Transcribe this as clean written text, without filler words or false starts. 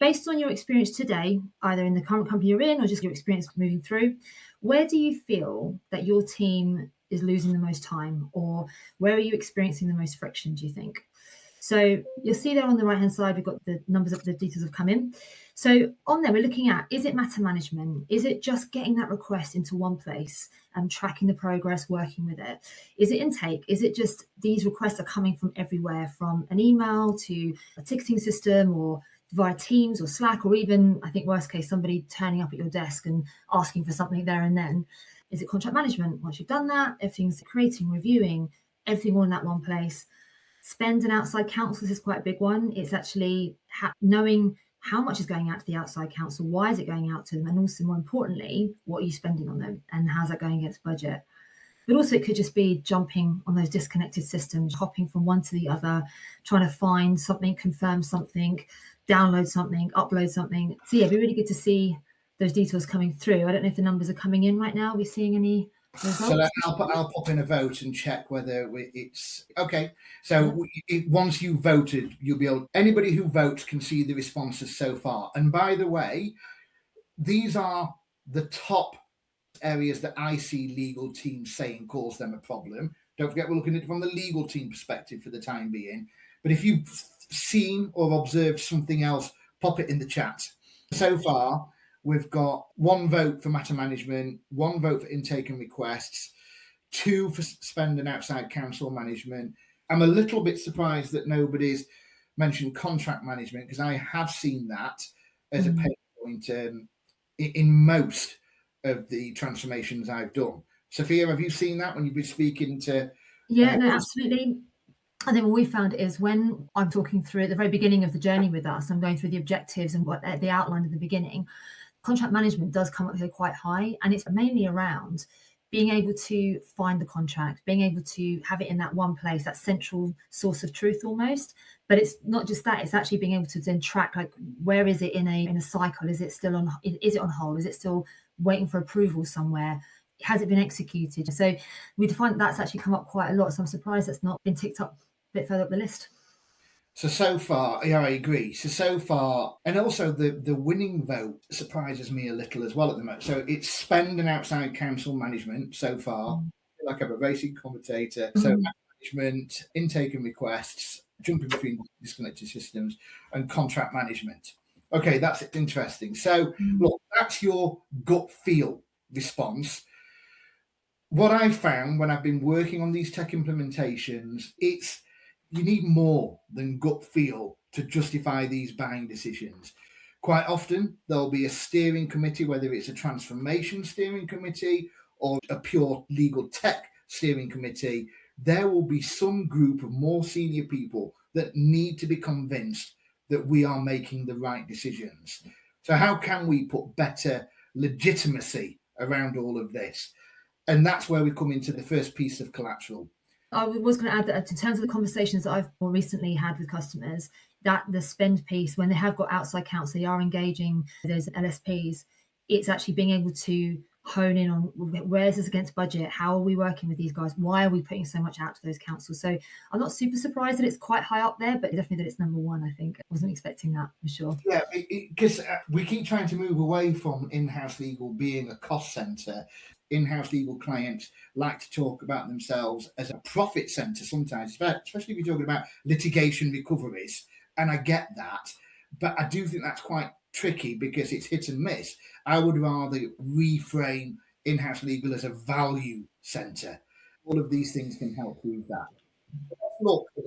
Based on your experience today, either in the current company you're in or just your experience moving through, where do you feel that your team is losing the most time, or where are you experiencing the most friction, do you think? So you'll see there on the right-hand side, we've got the numbers of the details have come in. So on there, we're looking at, is it matter management? Is it just getting that request into one place and tracking the progress, working with it? Is it intake? Is it just these requests are coming from everywhere, from an email to a ticketing system or via Teams or Slack, or even, I think worst case, somebody turning up at your desk and asking for something there and then? Is it contract management? Once you've done that, everything's creating, reviewing, everything all in that one place. Spend and outside counsels is quite a big one. It's actually knowing how much is going out to the outside counsel, why is it going out to them, and also more importantly, what are you spending on them and how's that going against budget? But also it could just be jumping on those disconnected systems, hopping from one to the other, trying to find something, confirm something, download something, upload something. So yeah, it'd be really good to see those details coming through. I don't know if the numbers are coming in right now. Are we seeing any results? So I'll pop in a vote and check whether it's okay. So once you've voted, you'll be able. Anybody who votes can see the responses so far. And by the way, these are the top areas that I see legal teams saying cause them a problem. Don't forget, we're looking at it from the legal team perspective for the time being. But if you've seen or observed something else, pop it in the chat. So far, we've got 1 vote for matter management, 1 vote for intake and requests, 2 for spend and outside counsel management. I'm a little bit surprised that nobody's mentioned contract management, because I have seen that as a pain point in most of the transformations I've done. Sophia, have you seen that when you've been speaking to? Yeah, no, absolutely. I think what we found is when I'm talking through at the very beginning of the journey with us, I'm going through the objectives and what they outlined at the beginning. Contract management does come up here quite high, and it's mainly around being able to find the contract, being able to have it in that one place, that central source of truth almost. But it's not just that, it's actually being able to then track, like, where is it in a cycle? Is it still on, is it on hold? Is it still waiting for approval somewhere? Has it been executed? So we find that's actually come up quite a lot. So I'm surprised that's not been ticked up a bit further up the list. So far, yeah, I agree. So far, and also the winning vote surprises me a little as well at the moment. So it's spend and outside counsel management so far. I feel like I'm a racing commentator. So management, intake and requests, jumping between disconnected systems, and contract management. Okay, that's interesting. So look, that's your gut feel response. What I've found when I've been working on these tech implementations, you need more than gut feel to justify these buying decisions. Quite often, there'll be a steering committee, whether it's a transformation steering committee or a pure legal tech steering committee. There will be some group of more senior people that need to be convinced that we are making the right decisions. So how can we put better legitimacy around all of this? And that's where we come into the first piece of collateral. I was going to add that in terms of the conversations that I've more recently had with customers, that the spend piece, when they have got outside counsel, they are engaging those LSPs, it's actually being able to hone in on where is this against budget? How are we working with these guys? Why are we putting so much out to those councils? So I'm not super surprised that it's quite high up there, but definitely that it's number 1, I think. I wasn't expecting that for sure. Yeah, because we keep trying to move away from in-house legal being a cost center. In-house legal clients like to talk about themselves as a profit center sometimes, especially if you're talking about litigation recoveries. And I get that, but I do think that's quite tricky because it's hit and miss. I would rather reframe in-house legal as a value center. All of these things can help prove that. Let's look